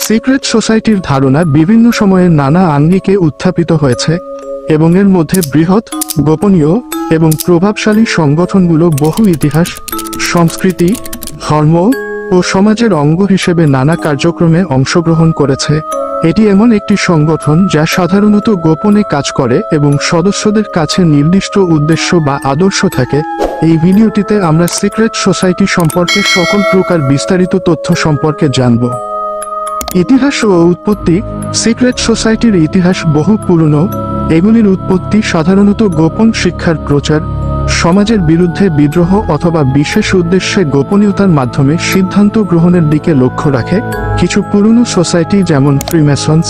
Secret সোসাইটির ধারণা বিভিন্ন সময়ে নানা আঙ্গিকে উত্থাপিত হয়েছে এবং এর মধ্যে বৃহৎ, গোপনীয় এবং প্রভাবশালী সংগঠনগুলো বহু ইতিহাস, সংস্কৃতি, ধর্ম ও সমাজের অঙ্গ হিসেবে নানা কার্যক্রমে অংশগ্রহণ করেছে। এটি এমন একটি সংগঠন যা সাধারণত গোপনে কাজ করে এবং সদস্যদের কাছে নির্দিষ্ট উদ্দেশ্য বা আদর্শ থাকে। এই ভিডিওটিতে আমরা সিক্রেট সোসাইটি সম্পর্কে সকল প্রকার বিস্তারিত তথ্য সম্পর্কে জানব। ইতিহাস ও উৎপত্তি। সিক্রেট সোসাইটির ইতিহাস বহু পুরনো। এগুলির উৎপত্তি সাধারণত গোপন শিক্ষার প্রচার, সমাজের বিরুদ্ধে বিদ্রোহ অথবা বিশেষ উদ্দেশ্যে গোপনীয়তার মাধ্যমে সিদ্ধান্ত গ্রহণের দিকে লক্ষ্য রাখে। কিছু পুরনো সোসাইটি যেমন ফ্রিমেসন্স,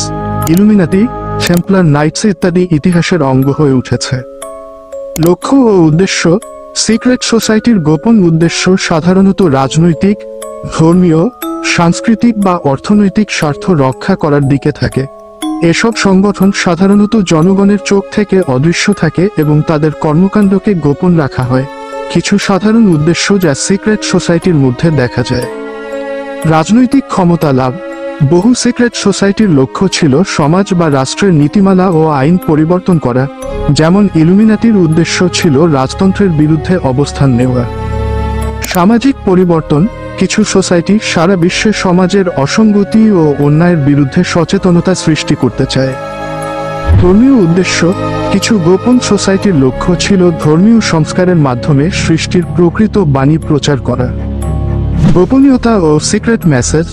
ইলুমিনাতি, টেম্পলার নাইটস ইত্যাদি ইতিহাসের অঙ্গ হয়ে উঠেছে। লক্ষ্য ও উদ্দেশ্য। সিক্রেট সোসাইটির গোপন উদ্দেশ্য সাধারণত রাজনৈতিক, ধর্মীয়, সাংস্কৃতিক বা অর্থনৈতিক স্বার্থ রক্ষা করার দিকে থাকে। এসব সংগঠন সাধারণত জনগণের চোখ থেকে অদৃশ্য থাকে এবং তাদের কর্মকাণ্ডকে গোপন রাখা হয়। কিছু সাধারণ উদ্দেশ্য যা সিক্রেট সোসাইটির মধ্যে দেখা যায়। রাজনৈতিক ক্ষমতা লাভ। বহু সিক্রেট সোসাইটির লক্ষ্য ছিল সমাজ বা রাষ্ট্রের নীতিমালা ও আইন পরিবর্তন করা, যেমন ইলুমিনাতির উদ্দেশ্য ছিল রাজতন্ত্রের বিরুদ্ধে অবস্থান নেওয়া। সামাজিক পরিবর্তন। কিছু সোসাইটি সারা বিশ্বে সমাজের অসঙ্গতি ও অন্যায়ের বিরুদ্ধে সচেতনতা সৃষ্টি করতে চায়। ধর্মীয় উদ্দেশ্য। কিছু গোপন সোসাইটির লক্ষ্য ছিল ধর্মীয় সংস্কারের মাধ্যমে সৃষ্টির প্রকৃত বাণী প্রচার করা। গোপনীয়তা ও সিক্রেট মেসেজ।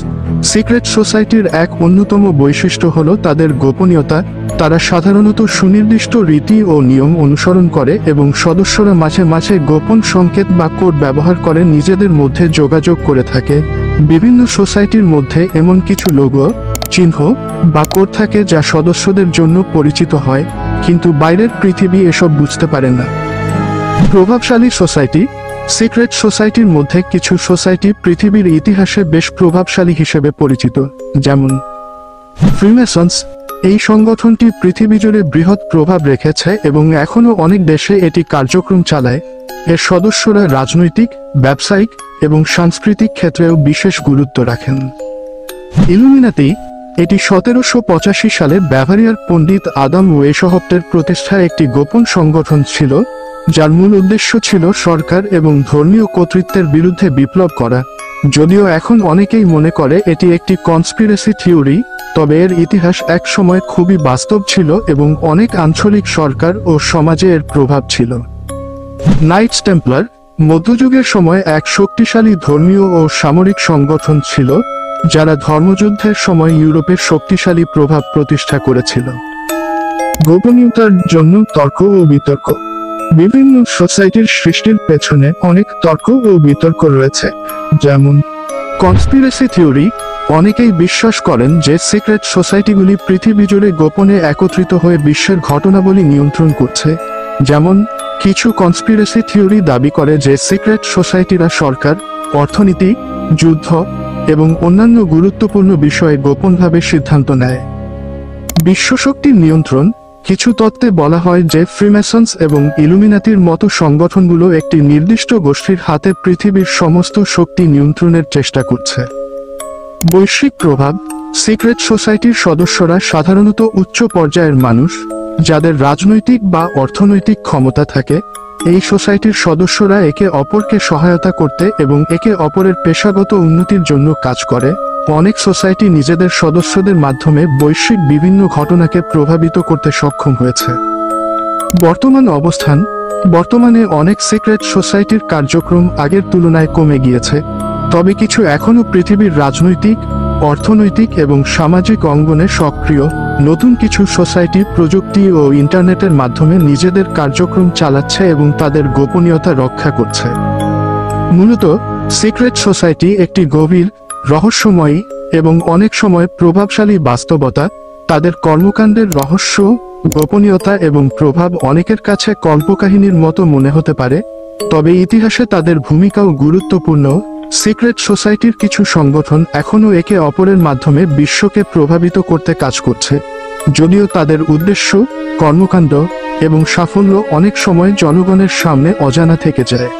সিক্রেট সোসাইটির এক অন্যতম বৈশিষ্ট্য হল তাদের গোপনীয়তা। তারা সাধারণত সুনির্দিষ্ট রীতি ও নিয়ম অনুসরণ করে এবং সদস্যরা মাঝে মাঝে গোপন সংকেত বা কোড ব্যবহার করে নিজেদের মধ্যে যোগাযোগ করে থাকে। বিভিন্ন সোসাইটির মধ্যে এমন কিছু লোগো, চিহ্ন বা কোড থাকে যা সদস্যদের জন্য পরিচিত হয়, কিন্তু বাইরের পৃথিবী এসব বুঝতে পারে না। প্রভাবশালী সোসাইটি। সিক্রেট সোসাইটির মধ্যে কিছু সোসাইটি পৃথিবীর ইতিহাসে বেশ প্রভাবশালী হিসেবে পরিচিত, যেমন ফ্রিমেসন্স। এই সংগঠনটি পৃথিবী জুড়ে বৃহৎ প্রভাব রেখেছে এবং এখনও অনেক দেশে এটি কার্যক্রম চালায়। এর সদস্যরা রাজনৈতিক, ব্যবসায়িক এবং সাংস্কৃতিক ক্ষেত্রেও বিশেষ গুরুত্ব রাখেন। ইলুমিনাতি। এটি 1785 সালে বাভারিয়ার পণ্ডিত আদাম ওয়েশহফটের প্রতিষ্ঠায় একটি গোপন সংগঠন ছিল, যার মূল উদ্দেশ্য ছিল সরকার এবং ধর্মীয় কর্তৃত্বের বিরুদ্ধে বিপ্লব করা। যদিও এখন অনেকেই মনে করে এটি একটি কনস্পিরেসি থিওরি, তবে এর ইতিহাস এক সময় খুবই বাস্তব ছিল এবং অনেক আঞ্চলিক সরকার ও সমাজে এর প্রভাব ছিল। Knights Templar. মধ্যযুগের সময় এক শক্তিশালী ধর্মীয় ও সামরিক সংগঠন ছিল, যারা ধর্মযুদ্ধের সময় ইউরোপের শক্তিশালী প্রভাব প্রতিষ্ঠা করেছিল। গোপনীয়তার জন্য তর্ক ও বিতর্ক। বিভিন্ন সোসাইটির সৃষ্টির পেছনে অনেক তর্ক ও বিতর্ক রয়েছে, যেমন কনস্পিরেসি থিওরি। অনেকেই বিশ্বাস করেন যে সিক্রেট সোসাইটিগুলি পৃথিবী জুড়ে গোপনে একত্রিত হয়ে বিশ্বের ঘটনাবলী নিয়ন্ত্রণ করছে। যেমন কিছু কনস্পিরেসি থিওরি দাবি করে যে সিক্রেট সোসাইটিরা সরকার, অর্থনীতি, যুদ্ধ এবং অন্যান্য গুরুত্বপূর্ণ বিষয়ে গোপনভাবে সিদ্ধান্ত নেয়। বিশ্বশক্তির নিয়ন্ত্রণ। কিছু তত্ত্বে বলা হয় যে ফ্রিমেসন্স এবং ইলুমিনাতির মতো সংগঠনগুলো একটি নির্দিষ্ট গোষ্ঠীর হাতে পৃথিবীর সমস্ত শক্তি নিয়ন্ত্রণের চেষ্টা করছে। বৈশ্বিক প্রভাব। সিক্রেট সোসাইটির সদস্যরা সাধারণত উচ্চ পর্যায়ের মানুষ, যাদের রাজনৈতিক বা অর্থনৈতিক ক্ষমতা থাকে। এই সোসাইটির সদস্যরা একে অপরকে সহায়তা করতে এবং একে অপরের পেশাগত উন্নতির জন্য কাজ করে। অনেক সোসাইটি নিজেদের সদস্যদের মাধ্যমে বৈশ্বিক বিভিন্ন ঘটনাকে প্রভাবিত করতে সক্ষম হয়েছে। বর্তমান অবস্থান। বর্তমানে অনেক সিক্রেট সোসাইটির কার্যক্রম আগের তুলনায় কমে গিয়েছে, তবে কিছু এখনও পৃথিবীর রাজনৈতিক, অর্থনৈতিক এবং সামাজিক অঙ্গনে সক্রিয়। নতুন কিছু সোসাইটি প্রযুক্তি ও ইন্টারনেটের মাধ্যমে নিজেদের কার্যক্রম চালাচ্ছে এবং তাদের গোপনীয়তা রক্ষা করছে। মূলত সিক্রেট সোসাইটি একটি গভীর, রহস্যময়ী এবং অনেক সময় প্রভাবশালী বাস্তবতা। তাদের কর্মকাণ্ডের রহস্য, গোপনীয়তা এবং প্রভাব অনেকের কাছে কল্পকাহিনীর মতো মনে হতে পারে, তবে ইতিহাসে তাদের ভূমিকাও গুরুত্বপূর্ণ। সিক্রেট সোসাইটির কিছু সংগঠন এখনও একে অপরের মাধ্যমে বিশ্বকে প্রভাবিত করতে কাজ করছে, যদিও তাদের উদ্দেশ্য, কর্মকাণ্ড এবং সাফল্য অনেক সময় জনগণের সামনে অজানা থেকে যায়।